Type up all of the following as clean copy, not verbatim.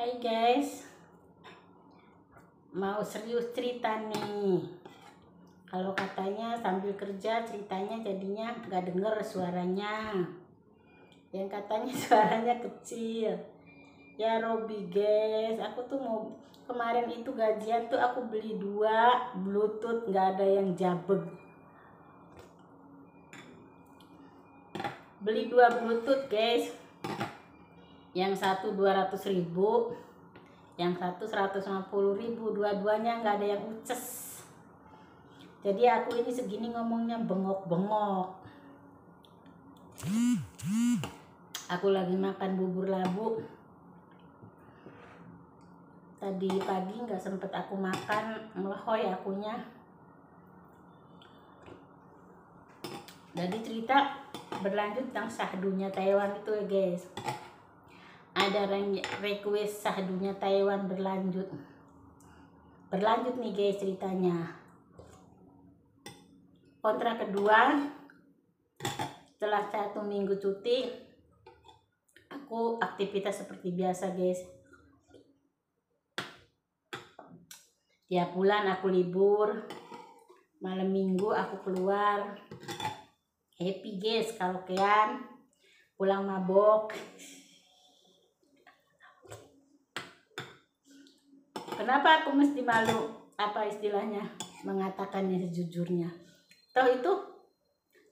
Hai guys, mau serius cerita nih. Kalau katanya sambil kerja ceritanya jadinya nggak denger suaranya. Yang katanya suaranya kecil. Ya Robi guys, aku tuh mau kemarin itu gajian tuh aku beli 2 Bluetooth, nggak ada yang jabeg. Beli 2 Bluetooth guys. Yang satu 200.000, yang satu 150.000, dua-duanya nggak ada yang uces. Jadi aku ini segini ngomongnya bengok-bengok. Aku lagi makan bubur labu. Tadi pagi nggak sempet aku makan, melehoy akunya. Jadi cerita berlanjut tentang sahdunya Taiwan itu ya guys. Ada request sahdunya Taiwan berlanjut nih guys ceritanya. Kontrak kedua, setelah 1 minggu cuti, aku aktivitas seperti biasa guys. Tiap bulan aku libur, malam minggu aku keluar. Happy guys, kalau kalian pulang mabok. Kenapa aku mesti malu, apa istilahnya, mengatakannya sejujurnya. Toh itu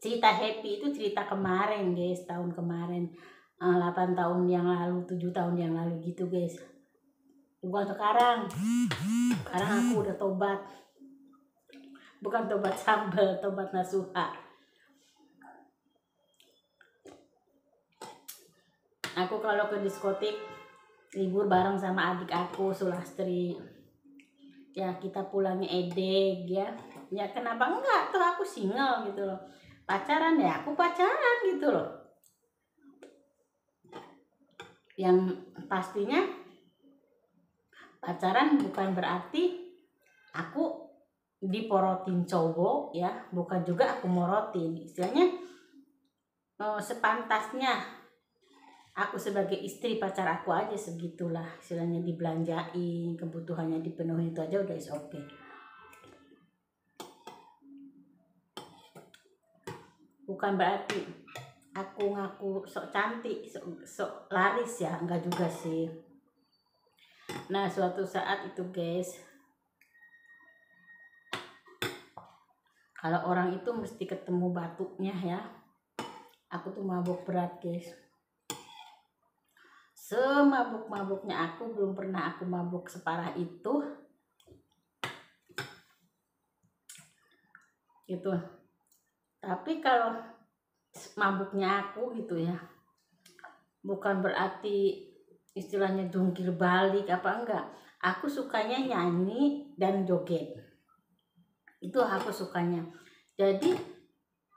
cerita happy, itu cerita kemarin guys, tahun kemarin, 8 tahun yang lalu, 7 tahun yang lalu gitu guys. Bukan sekarang. Sekarang aku udah tobat. Bukan tobat sambal, tobat nasuha. Aku kalau ke diskotik libur bareng sama adik aku Sulastri. Ya kita pulangnya edeg ya. Ya kenapa enggak, tuh aku single gitu loh. Pacaran ya aku pacaran gitu loh. Yang pastinya pacaran bukan berarti aku diporotin cowok ya, bukan juga aku morotin. Istilahnya sepantasnya aku sebagai istri pacar aku aja segitulah, istilahnya dibelanjain, kebutuhannya dipenuhi, itu aja udah is okay. Bukan berarti aku ngaku sok cantik, sok laris ya, enggak juga sih. Nah suatu saat itu guys, kalau orang itu mesti ketemu batuknya ya. Aku tuh mabuk berat guys. Semabuk-mabuknya aku, belum pernah aku mabuk separah itu gitu. Tapi kalau mabuknya aku gitu ya, bukan berarti istilahnya jungkir balik apa enggak. Aku sukanya nyanyi dan joget, itu aku sukanya. Jadi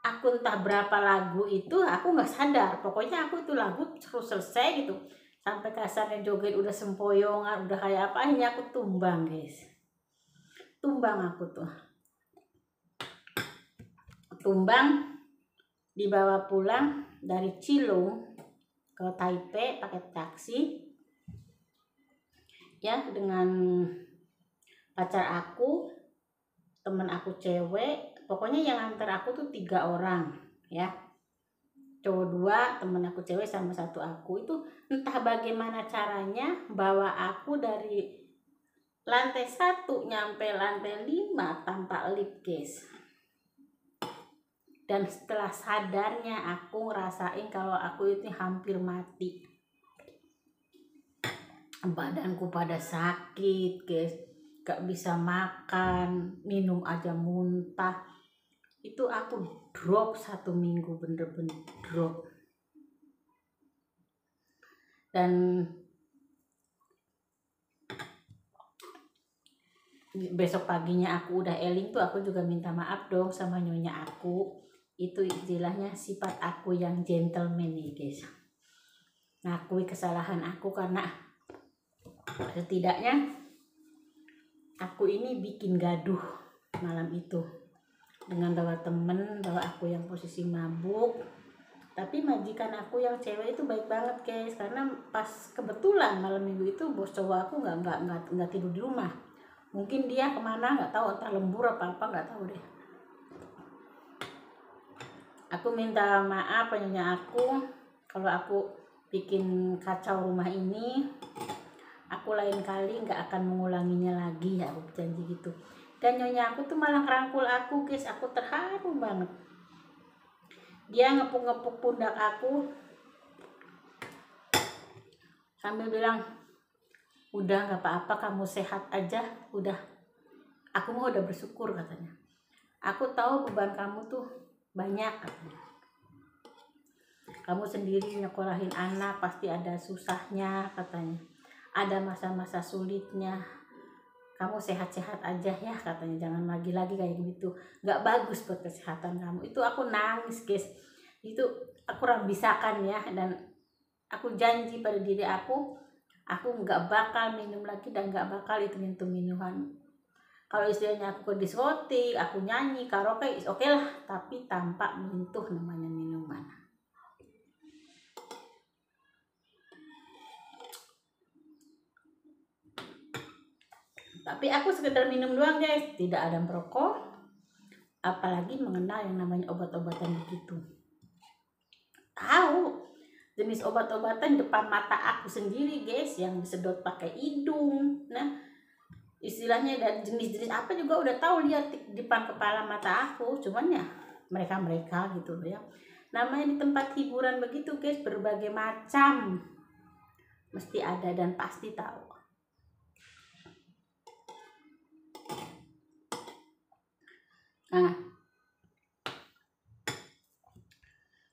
aku entah berapa lagu itu aku nggak sadar, pokoknya aku itu lagu terus selesai gitu, sampai kasarnya joget udah sempoyongan, udah kayak apa, akhirnya aku tumbang guys. Tumbang aku tuh, tumbang, dibawa pulang dari Cilung ke Taipei pakai taksi ya, dengan pacar aku, temen aku cewek. Pokoknya yang antar aku tuh 3 orang ya, cowok 2, temen aku cewek sama 1 aku. Itu entah bagaimana caranya bawa aku dari lantai 1 nyampe lantai 5 tanpa lift guys. Dan setelah sadarnya aku ngerasain kalau aku itu hampir mati. Badanku pada sakit guys, gak bisa makan, minum aja muntah. Itu aku drop 1 minggu, bener-bener drop. Dan besok paginya aku udah eling tuh, aku juga minta maaf dong sama nyonya aku. Itu istilahnya sifat aku yang gentleman nih guys. Ngakui kesalahan aku, karena setidaknya aku ini bikin gaduh malam itu dengan bawa temen, bawa aku yang posisi mabuk. Tapi majikan aku yang cewek itu baik banget guys, karena pas kebetulan malam minggu itu bos cowok aku nggak tidur di rumah. Mungkin dia kemana nggak tahu, entah lembur apa nggak tahu deh. Aku minta maaf penyonya aku kalau aku bikin kacau rumah ini. Aku lain kali nggak akan mengulanginya lagi ya, aku janji gitu. Dan nyonya aku tuh malah ngerangkul aku guys, aku terharu banget. Dia ngepuk-ngepuk pundak aku sambil bilang, udah nggak apa-apa, kamu sehat aja, udah. Aku mau udah bersyukur katanya. Aku tahu beban kamu tuh banyak katanya. Kamu sendiri nyekolahin anak pasti ada susahnya katanya. Ada masa-masa sulitnya. Kamu sehat-sehat aja ya katanya, jangan lagi-lagi kayak gitu, nggak bagus buat kesehatan kamu. Itu aku nangis guys, itu aku rambisakan ya. Dan aku janji pada diri aku nggak bakal minum lagi dan nggak bakal itu minuman. Kalau istilahnya aku ke diskotik, aku nyanyi karaoke, oke lah, tapi tanpa menyentuh namanya minuman. Tapi aku sekedar minum doang guys, tidak ada merokok, apalagi mengenal yang namanya obat-obatan begitu. Tahu jenis obat-obatan depan mata aku sendiri guys, yang disedot pakai hidung. Nah, istilahnya dan jenis-jenis apa juga udah tahu, lihat di depan kepala mata aku. Cuman ya mereka gitu ya, namanya di tempat hiburan begitu guys, berbagai macam mesti ada dan pasti tahu. Nah,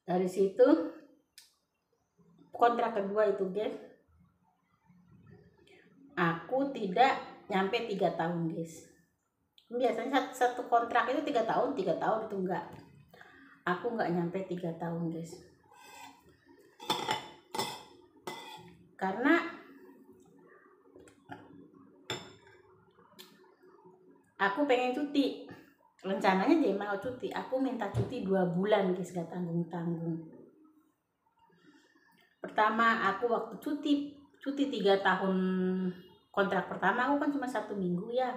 dari situ kontrak kedua itu guys, aku tidak nyampe 3 tahun guys. Biasanya satu kontrak itu 3 tahun itu enggak. Aku nggak nyampe 3 tahun guys. Karena aku pengen cuti. Rencananya dia mau cuti. Aku minta cuti 2 bulan guys, gak tanggung-tanggung. Pertama aku waktu cuti 3 tahun kontrak pertama, aku kan cuma 1 minggu ya.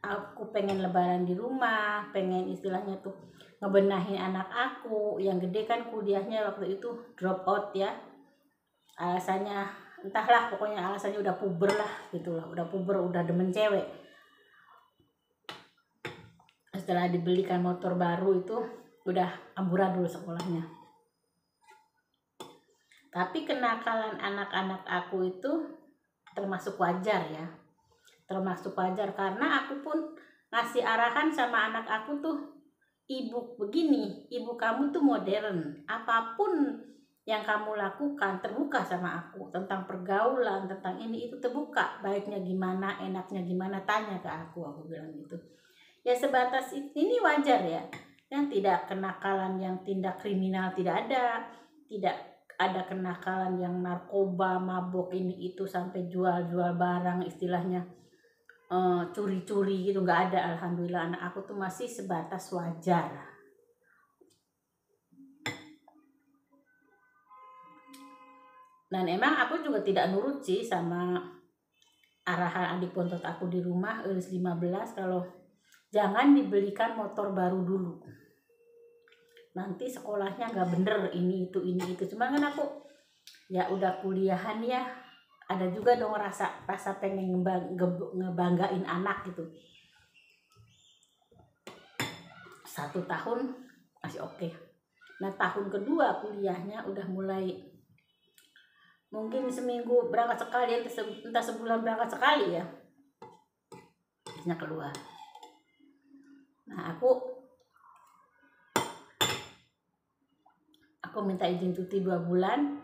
Aku pengen lebaran di rumah, pengen istilahnya tuh ngebenahin anak aku. Yang gede kan kuliahnya waktu itu drop out ya. Alasannya entahlah, pokoknya alasannya udah puber lah gitulah, udah puber, udah demen cewek. Setelah dibelikan motor baru itu udah amburadul sekolahnya. Tapi kenakalan anak-anak aku itu termasuk wajar ya, termasuk wajar karena aku pun ngasih arahan sama anak aku tuh, ibu begini, ibu kamu tuh modern, apapun yang kamu lakukan terbuka sama aku, tentang pergaulan, tentang ini itu terbuka, baiknya gimana, enaknya gimana, tanya ke aku bilang gitu. Ya sebatas ini wajar ya, yang tidak kenakalan yang tindak kriminal tidak ada kenakalan yang narkoba, mabok ini itu sampai jual-jual barang istilahnya curi-curi gitu, nggak ada. Alhamdulillah anak aku tuh masih sebatas wajar. Dan emang aku juga tidak nurut sih sama arahan adik bontot aku di rumah usia 15 kalau jangan dibelikan motor baru dulu, nanti sekolahnya nggak bener, ini itu. Cuma kan aku ya udah kuliahan ya, ada juga dong rasa pengen ngebanggain anak gitu. 1 tahun masih oke. Nah tahun kedua kuliahnya udah mulai, mungkin seminggu berangkat sekali, entah sebulan berangkat sekali ya, keluar. Nah aku minta izin cuti 2 bulan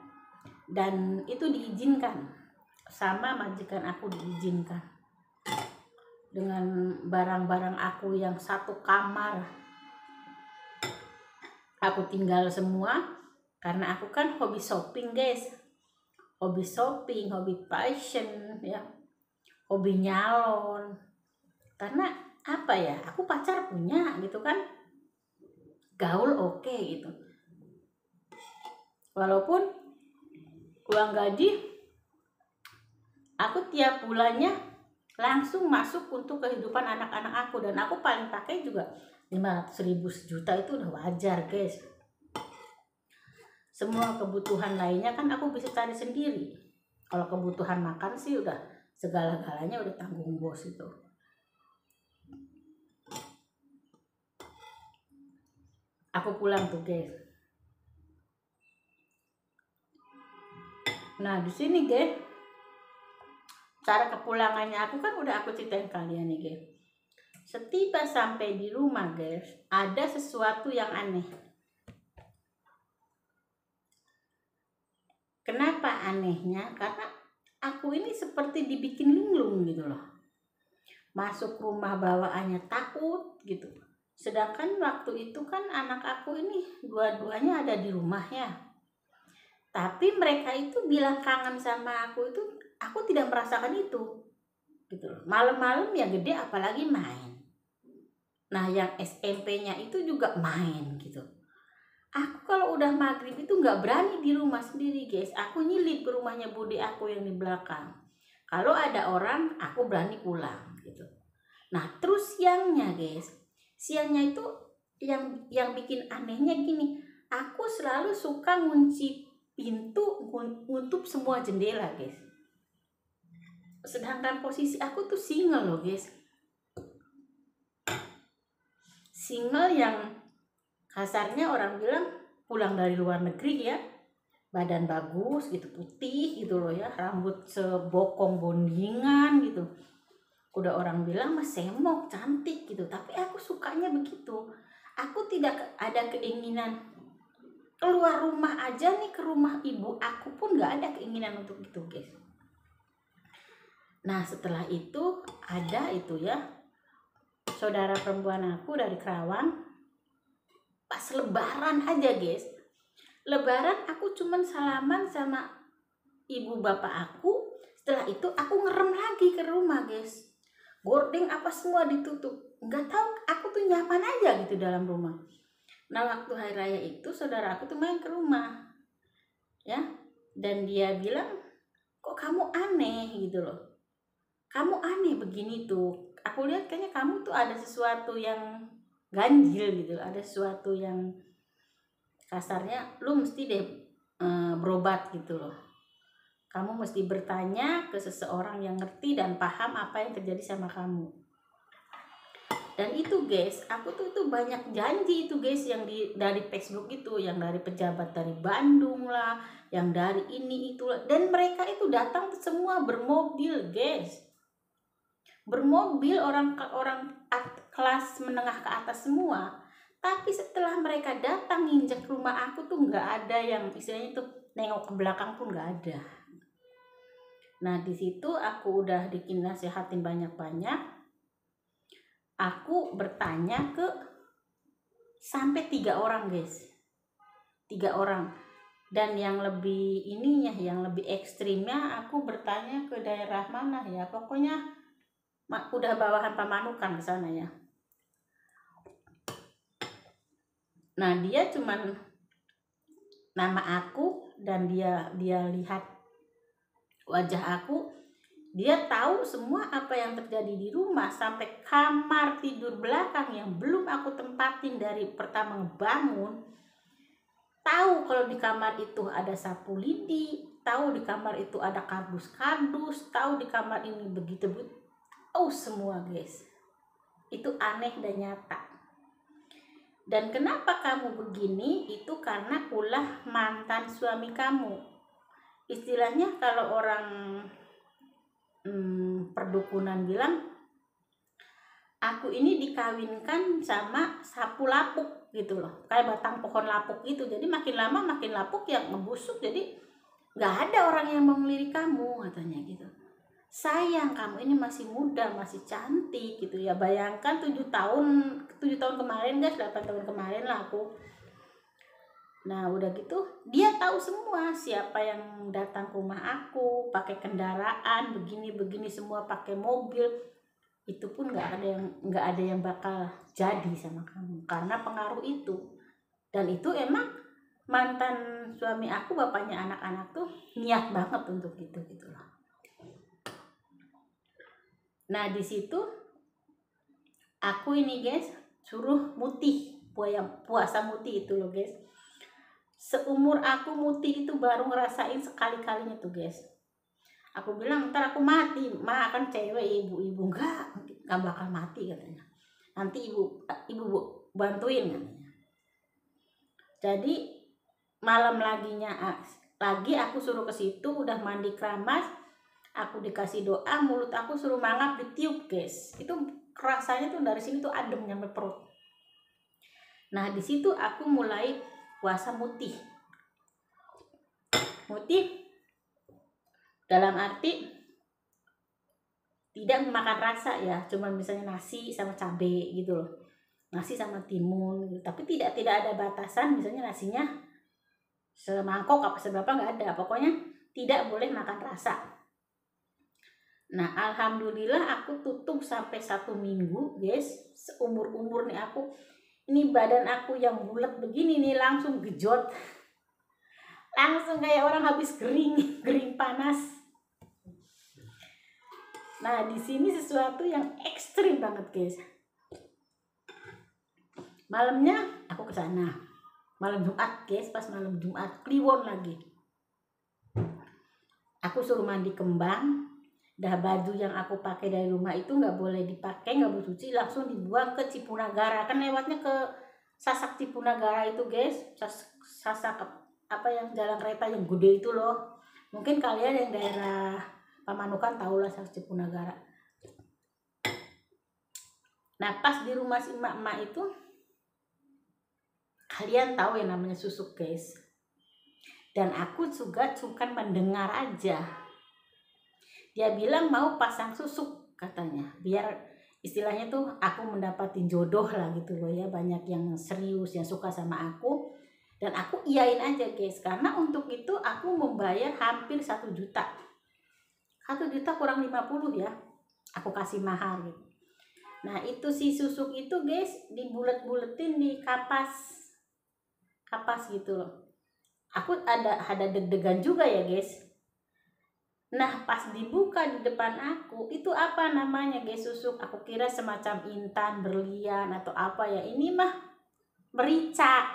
dan itu diizinkan sama majikan aku, diizinkan dengan barang-barang aku yang 1 kamar aku tinggal semua. Karena aku kan hobi shopping guys, hobi fashion ya, hobi nyalon. Karena apa ya, aku pacar punya gitu kan, gaul oke gitu. Walaupun uang gaji aku tiap bulannya langsung masuk untuk kehidupan anak-anak aku, dan aku paling pakai juga 500.000 sejuta itu udah wajar guys. Semua kebutuhan lainnya kan aku bisa cari sendiri. Kalau kebutuhan makan sih udah segala-galanya udah tanggung bos itu. Aku pulang tuh guys. Nah di sini guys, cara kepulangannya aku kan udah aku ceritain kalian nih guys. Setiba sampai di rumah guys, ada sesuatu yang aneh. Kenapa anehnya? Karena aku ini seperti dibikin linglung gitu loh. Masuk rumah bawaannya takut gitu. Sedangkan waktu itu kan anak aku ini dua-duanya ada di rumah ya. Tapi mereka itu bilang kangen sama aku itu, aku tidak merasakan itu. Gitu loh. Malam-malam ya gede apalagi main. Nah yang SMP-nya itu juga main gitu. Aku kalau udah maghrib itu nggak berani di rumah sendiri guys. Aku nyilip ke rumahnya bude aku yang di belakang. Kalau ada orang, aku berani pulang gitu. Nah terus siangnya guys, siangnya itu yang bikin anehnya gini. Aku selalu suka ngunci pintu, nutup semua jendela guys. Sedangkan posisi aku tuh single loh guys. Single yang kasarnya orang bilang pulang dari luar negeri ya, badan bagus gitu, putih gitu loh ya, rambut sebokong bondingan gitu. Udah orang bilang mas semok, cantik gitu, tapi aku sukanya begitu. Aku tidak ada keinginan keluar rumah aja nih, ke rumah ibu aku pun gak ada keinginan untuk itu guys. Nah setelah itu ada itu ya, saudara perempuan aku dari Kerawang. Pas lebaran aja guys, lebaran aku cuman salaman sama ibu bapak aku. Setelah itu aku ngerem lagi ke rumah guys, gording apa semua ditutup. Nggak tahu, aku tuh nyaman aja gitu dalam rumah. Nah waktu hari raya itu saudara aku tuh main ke rumah ya, dan dia bilang kok kamu aneh gitu loh, kamu aneh begini tuh. Aku lihat kayaknya kamu tuh ada sesuatu yang ganjil gitu, ada sesuatu yang kasarnya lu mesti deh berobat gitu loh. Kamu mesti bertanya ke seseorang yang ngerti dan paham apa yang terjadi sama kamu. Dan itu guys, aku tuh banyak janji itu guys, yang dari Facebook itu, yang dari pejabat dari Bandung lah, yang dari ini itu lah. Dan mereka itu datang semua bermobil guys, bermobil, orang kelas menengah ke atas semua. Tapi setelah mereka datang nginjek rumah aku tuh nggak ada yang istilahnya tuh nengok ke belakang pun nggak ada. Nah di situ aku udah dinasihatin banyak-banyak. Aku bertanya ke sampai 3 orang guys, 3 orang. Dan yang lebih ininya, yang lebih ekstrimnya, aku bertanya ke daerah mana ya, pokoknya udah bawahan Pamanukan ke sana ya. Nah dia cuman nama aku, dan dia lihat wajah aku, dia tahu semua apa yang terjadi di rumah, sampai kamar tidur belakang yang belum aku tempatin dari pertama ngebangun. Tahu kalau di kamar itu ada sapu lidi, tahu di kamar itu ada kardus-kardus, tahu di kamar ini begitu tahu semua guys. Itu aneh dan nyata. Dan kenapa kamu begini, itu karena ulah mantan suami kamu. Istilahnya kalau orang perdukunan bilang, aku ini dikawinkan sama sapu lapuk gitu loh, kayak batang pohon lapuk gitu. Jadi makin lama makin lapuk ya, ngebusuk, jadi gak ada orang yang mau ngelirik kamu katanya gitu. Sayang kamu ini masih muda, masih cantik gitu ya. Bayangkan 7 tahun kemarin guys, 8 tahun kemarin lah aku. Nah udah gitu dia tahu semua siapa yang datang ke rumah aku, pakai kendaraan begini semua, pakai mobil. Itu pun nggak ada yang bakal jadi sama kamu karena pengaruh itu. Dan itu emang mantan suami aku, bapaknya anak-anak tuh niat banget untuk gitu loh. Nah di situ aku ini guys suruh mutih, puasa mutih itu loh guys. Seumur aku mutih itu baru ngerasain sekali-kalinya tuh guys. Aku bilang ntar aku mati, kan cewek, ibu enggak bakal mati katanya. Nanti ibu bantuin katanya. Jadi malam lagi aku suruh ke situ, udah mandi keramas, aku dikasih doa, mulut aku suruh mangap ditiup guys. Itu rasanya tuh dari sini tuh adem nyampe perut. Nah di situ aku mulai puasa mutih dalam arti tidak memakan rasa ya, cuma misalnya nasi sama cabai gitu loh, nasi sama timun gitu. Tapi tidak ada batasan, misalnya nasinya semangkok apa seberapa, nggak ada, pokoknya tidak boleh makan rasa. Nah alhamdulillah aku tutup sampai 1 minggu guys. Seumur nih aku, ini badan aku yang bulat begini nih langsung gejot, langsung kayak orang habis kering panas. Nah di sini sesuatu yang ekstrim banget guys. Malamnya aku ke sana, malam Jumat guys, pas malam Jumat kliwon lagi. Aku suruh mandi kembang. Dah baju yang aku pakai dari rumah itu nggak boleh dipakai, nggak boleh cuci, langsung dibuang ke Cipunagara. Kan lewatnya ke Sasak Cipunagara itu guys, Sasak apa yang jalan kereta yang gede itu loh. Mungkin kalian yang daerah Pamanukan tahulah Sasak Cipunagara. Nah pas di rumah si emak-emak itu, kalian tahu yang namanya susuk guys. Dan aku juga cuma mendengar aja. Dia bilang mau pasang susuk katanya, biar istilahnya tuh aku mendapatin jodoh lah gitu loh ya. Banyak yang serius yang suka sama aku, dan aku iyain aja guys, karena untuk itu aku membayar hampir 1 juta. 1 juta kurang 50 ya, aku kasih mahar gitu. Nah itu si susuk itu guys dibulet-buletin di kapas gitu loh. Aku ada deg-degan juga ya guys. Nah pas dibuka di depan aku, itu apa namanya guys, susuk. Aku kira semacam intan, berlian atau apa ya. Ini mah merica.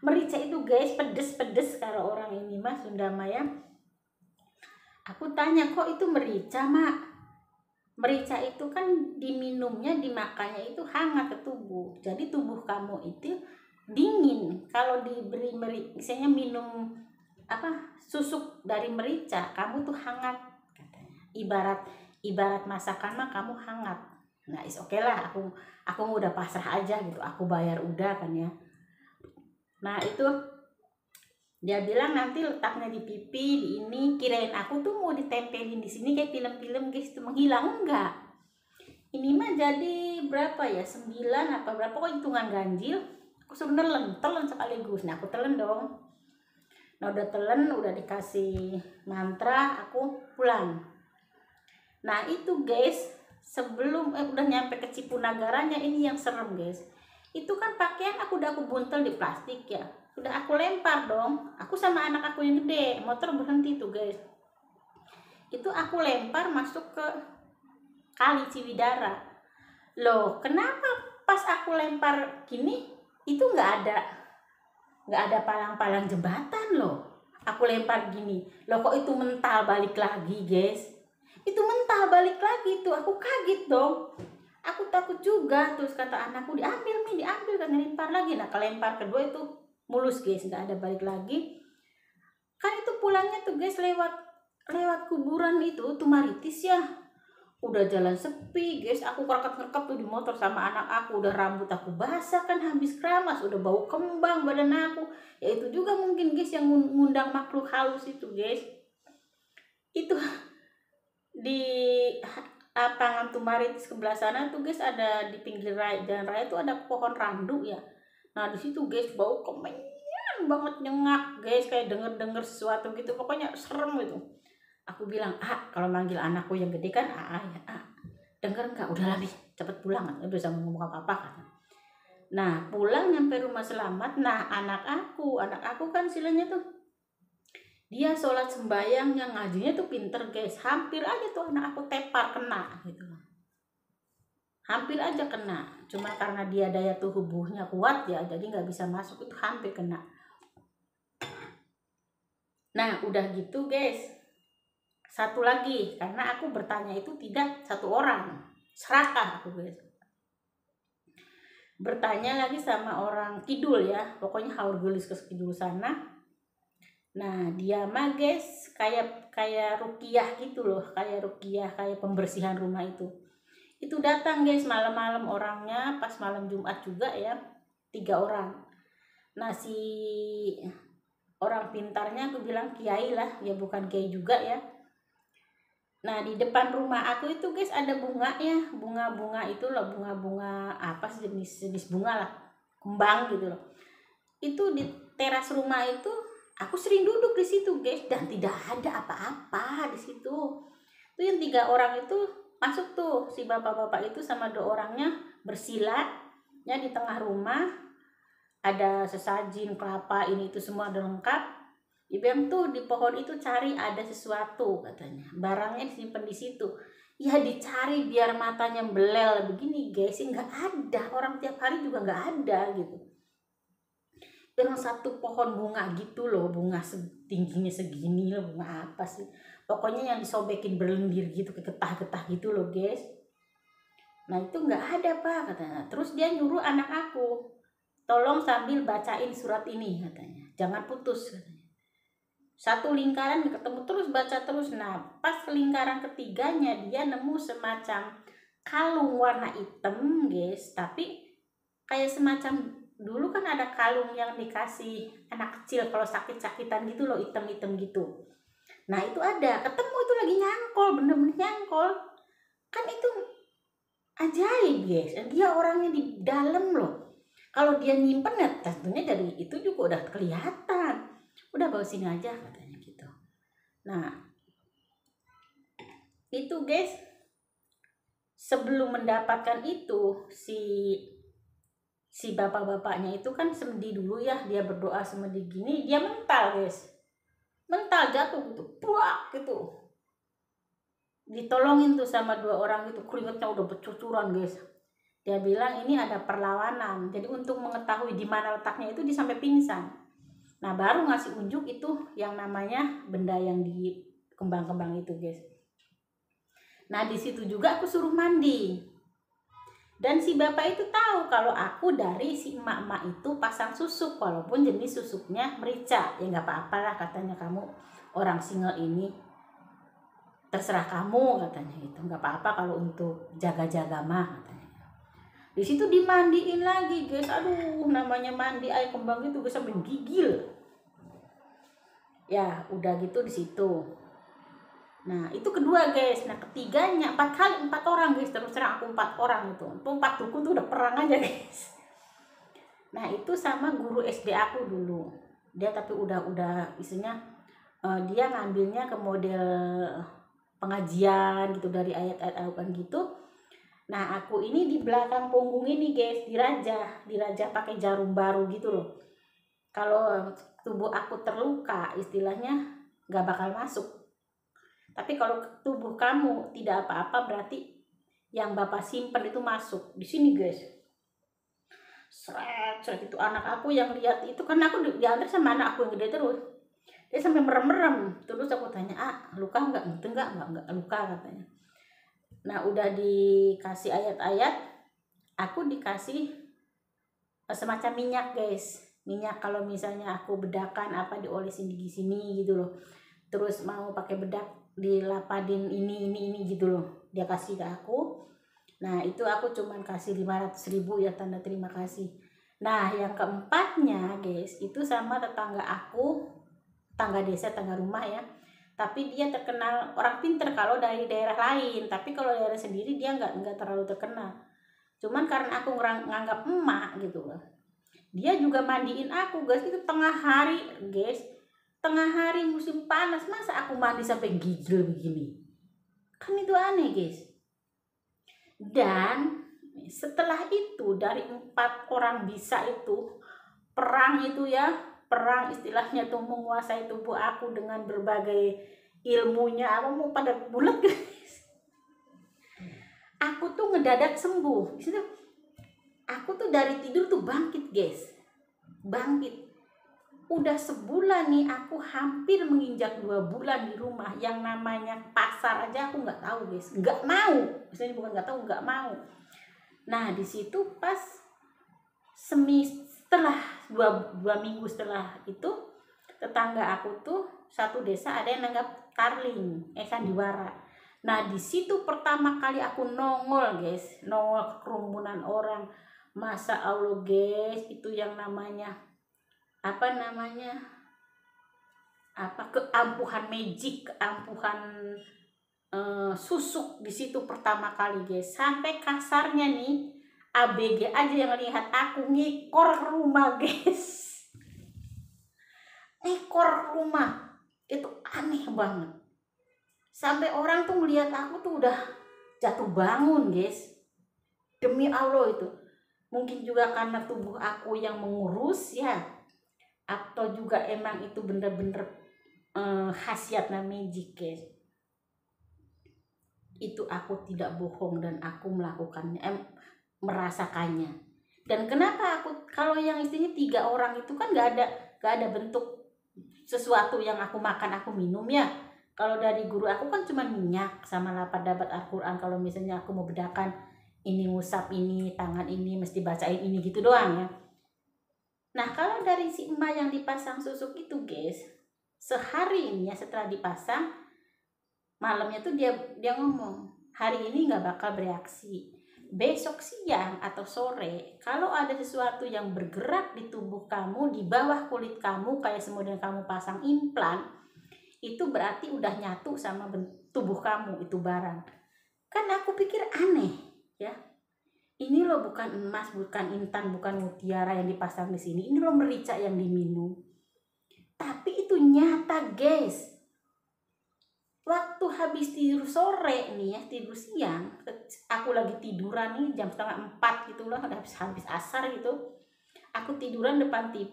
Merica itu guys pedes kalau orang ini mah Sunda Maya. Aku tanya, kok itu merica mak? Merica itu kan diminumnya, dimakannya itu hangat ke tubuh. Jadi tubuh kamu itu dingin. Kalau diberi misalnya minum susuk dari merica, kamu tuh hangat katanya. Ibarat masakan mah kamu hangat. Nah is oke lah, aku udah pasrah aja gitu, aku bayar udah kan ya. Nah itu dia bilang nanti letaknya di pipi, di ini. Kirain aku tuh mau ditempelin di sini kayak film-film guys, itu menghilang. Enggak, ini mah jadi berapa ya, 9 apa berapa kok hitungan ganjil. Aku sebenernya telan sekaligus. Nah aku telan dong. Nah udah telan, udah dikasih mantra, aku pulang. Nah itu guys, sebelum udah nyampe ke Cipunagaranya, ini yang serem guys. Itu kan pakaian aku buntel di plastik ya, udah aku lempar dong. Aku sama anak aku yang gede, motor berhenti tuh guys. Itu aku lempar masuk ke Kali Ciwidara. Loh kenapa pas aku lempar gini itu nggak ada palang-palang jembatan loh. Aku lempar gini, loh kok itu mental balik lagi guys. Itu mental balik lagi tuh, aku kaget dong. Aku takut juga. Terus kata anakku, diambil kan, ngelempar lagi. Nah kelempar kedua itu mulus guys, nggak ada balik lagi. Kan itu pulangnya tuh guys lewat kuburan itu Tumaritis ya. Udah jalan sepi guys, aku ngerkep tuh di motor sama anak aku. Udah rambut aku basah kan habis keramas, udah bau kembang badan aku. Ya itu juga mungkin guys yang ngundang makhluk halus itu guys. Itu di lapangan Tumaritis sebelah sana tuh guys, ada di pinggir jalan raya tuh ada pohon randu ya. Nah di situ guys bau kemenyan banget, nyengat guys, kayak denger sesuatu gitu, pokoknya serem gitu. Aku bilang, kalau manggil anakku yang gede kan, ya denger nggak, udah lah cepet pulang, nggak bisa ngomong apa-apa kan. Nah pulang nyampe rumah selamat. Nah anak aku kan istilahnya tuh dia sholat sembahyang yang ngajinya tuh pinter guys, hampir aja tuh anak aku tepar kena gitu, hampir aja kena. Cuma karena dia daya tubuhnya kuat ya, jadi nggak bisa masuk, itu hampir kena. Nah udah gitu guys, satu lagi, karena aku bertanya itu tidak satu orang, serakah aku guys, bertanya lagi sama orang kidul ya, pokoknya haur gelis ke kidul sana. Nah dia mah guys kayak rukiah gitu loh, kayak rukiah, kayak pembersihan rumah itu datang guys malam-malam orangnya, pas malam Jumat juga ya, 3 orang. Nah si orang pintarnya aku bilang kiai lah ya, bukan kiai juga ya. Nah di depan rumah aku itu guys ada bunga ya, bunga-bunga itu loh, bunga-bunga apa sih, jenis bunga lah, kembang gitu loh. Itu di teras rumah itu aku sering duduk di situ guys, dan tidak ada apa-apa di situ. Itu yang 3 orang itu masuk tuh, si bapak-bapak itu sama 2 orangnya bersila ya di tengah rumah, ada sesajin kelapa ini itu semua ada lengkap. Dibilang tuh di pohon itu cari, ada sesuatu katanya, barangnya disimpan di situ. Ya dicari biar matanya belel begini guys, nggak ada, orang tiap hari juga nggak ada gitu. Dengan satu pohon bunga gitu loh, bunga tingginya segini loh, bunga apa sih pokoknya yang disobekin berlendir gitu, ke getah-getah gitu loh guys. Nah itu nggak ada pak katanya. Terus dia nyuruh anak aku, tolong sambil bacain surat ini katanya, jangan putus katanya. Satu lingkaran ketemu terus, baca terus. Nah pas lingkaran ketiganya dia nemu semacam kalung warna hitam guys, tapi kayak semacam dulu kan ada kalung yang dikasih anak kecil kalau sakit-sakitan gitu loh, hitam-hitam gitu. Nah itu ada, ketemu itu lagi nyangkol, bener-bener nyangkol. Kan itu ajaib guys, dia orangnya di dalam loh. Kalau dia nyimpen ya tentunya dari itu juga udah kelihatan. Udah bawa sini aja katanya gitu. Nah itu guys, sebelum mendapatkan itu si bapak-bapaknya itu kan semedi dulu ya, dia berdoa semedi gini, dia mental guys, mental jatuh gitu, buak gitu. Ditolongin tuh sama 2 orang itu, keringetnya udah bercucuran guys. Dia bilang ini ada perlawanan, jadi untuk mengetahui di mana letaknya itu dia sampai pingsan. Nah baru ngasih unjuk itu yang namanya benda yang di kembang-kembang itu guys. Nah di situ juga aku suruh mandi. Dan si bapak itu tahu kalau aku dari si emak-emak itu pasang susuk, walaupun jenis susuknya merica. Ya nggak apa-apa lah katanya, kamu orang single ini terserah kamu katanya gitu, nggak apa-apa kalau untuk jaga-jaga mah katanya. Di situ dimandiin lagi guys, aduh namanya mandi air kembang itu bisa menggigil. Ya udah gitu di situ. Nah itu kedua guys. Nah ketiganya 4 orang guys, terus terang aku 4 orang itu 4 duku tuh udah perang aja guys. Nah itu sama guru SD aku dulu, dia tapi udah isinya dia ngambilnya ke model pengajian gitu dari ayat-ayat Al-Quran gitu. Nah aku ini di belakang punggung ini guys dirajah pakai jarum baru gitu loh. Kalau tubuh aku terluka istilahnya nggak bakal masuk. Tapi kalau tubuh kamu tidak apa-apa berarti yang bapak simpen itu masuk. Di sini guys. Seret itu anak aku yang lihat itu, kan aku diantar sama anak aku yang gede terus. Dia sampai merem-merem. Terus aku tanya, luka enggak? Enggak luka katanya. Nah udah dikasih ayat-ayat, aku dikasih semacam minyak guys. Minyak kalau misalnya aku bedakan apa diolesin di sini gitu loh. Terus mau pakai bedak dilapadin ini gitu loh, dia kasih ke aku. Nah itu aku cuman kasih 500.000 ya tanda terima kasih. Nah yang keempatnya guys itu sama tetangga aku, tetangga desa, tetangga rumah ya, tapi dia terkenal orang pinter kalau dari daerah lain, tapi kalau daerah sendiri dia nggak terlalu terkenal. Cuman karena aku nganggap emak gitu loh, dia juga mandiin aku guys. Itu tengah hari guys, tengah hari musim panas, masa aku mandi sampai gigil begini, kan itu aneh guys. Dan Setelah itu dari 4 orang bisa itu perang itu ya, perang istilahnya tuh menguasai tubuh aku dengan berbagai ilmunya, aku mau pada bulat guys. Aku tuh ngedadak sembuh. Aku tuh dari tidur tuh bangkit guys, bangkit. Udah sebulan nih, aku hampir menginjak 2 bulan di rumah. Yang namanya pasar aja aku nggak tahu guys, nggak mau. Misalnya bukan nggak tahu, nggak mau. Nah di situ pas setelah dua minggu setelah itu, tetangga aku tuh satu desa ada yang nanggap tarling, sandiwara. Nah di situ pertama kali aku nongol guys, nongol ke kerumunan orang. Masa Allah guys, itu yang namanya keampuhan magic, keampuhan susuk di situ pertama kali guys. Sampai kasarnya nih, ABG aja yang lihat aku ngikor ke rumah guys. Ngikor rumah itu aneh banget. Sampai orang tuh melihat aku tuh udah jatuh bangun guys. Demi Allah itu. Mungkin juga karena tubuh aku yang mengurus ya, atau juga emang itu bener-bener khasiatnya magic guys. Itu aku tidak bohong dan aku melakukannya, merasakannya. Dan kenapa aku, kalau yang istrinya 3 orang itu kan gak ada bentuk sesuatu yang aku makan aku minum ya. Kalau dari guru aku kan cuma minyak sama lapat-dapat Al-Quran. Kalau misalnya aku mau bedakan ini ngusap ini, tangan ini mesti bacain ini gitu doang ya. Nah kalau dari si emak yang dipasang susuk itu guys, sehari ini ya setelah dipasang, malamnya tuh dia ngomong, hari ini nggak bakal bereaksi, besok siang atau sore kalau ada sesuatu yang bergerak di tubuh kamu, di bawah kulit kamu, kayak semudah kamu pasang implan, itu berarti udah nyatu sama tubuh kamu itu barang. Kan aku pikir aneh ya, ini loh bukan emas, bukan intan, bukan mutiara yang dipasang di sini, ini loh merica yang diminum. Tapi itu nyata guys. Waktu habis tidur sore nih ya, tidur siang, aku lagi tiduran nih jam 3:30 gitu loh, udah habis asar gitu. Aku tiduran depan TV.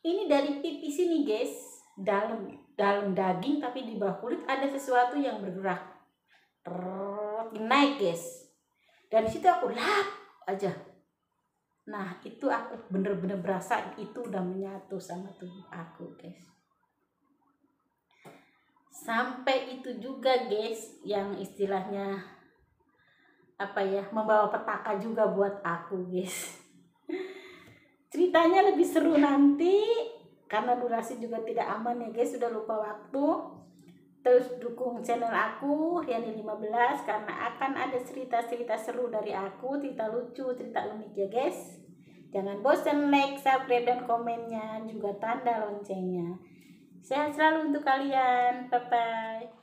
Ini dari pipi sini guys, dalam daging tapi di bawah kulit ada sesuatu yang bergerak. Naik guys. Dan di situ aku lap aja. Nah, itu aku bener-bener berasa itu udah menyatu sama tubuh aku guys. Sampai itu juga guys yang istilahnya membawa petaka juga buat aku guys. Ceritanya lebih seru nanti karena durasi juga tidak aman ya guys, sudah lupa waktu. Terus dukung channel aku Yani 15 karena akan ada cerita-cerita seru dari aku, cerita lucu, cerita unik ya guys. Jangan bosan like, subscribe dan komennya, juga tanda loncengnya. Sehat selalu untuk kalian. Bye bye.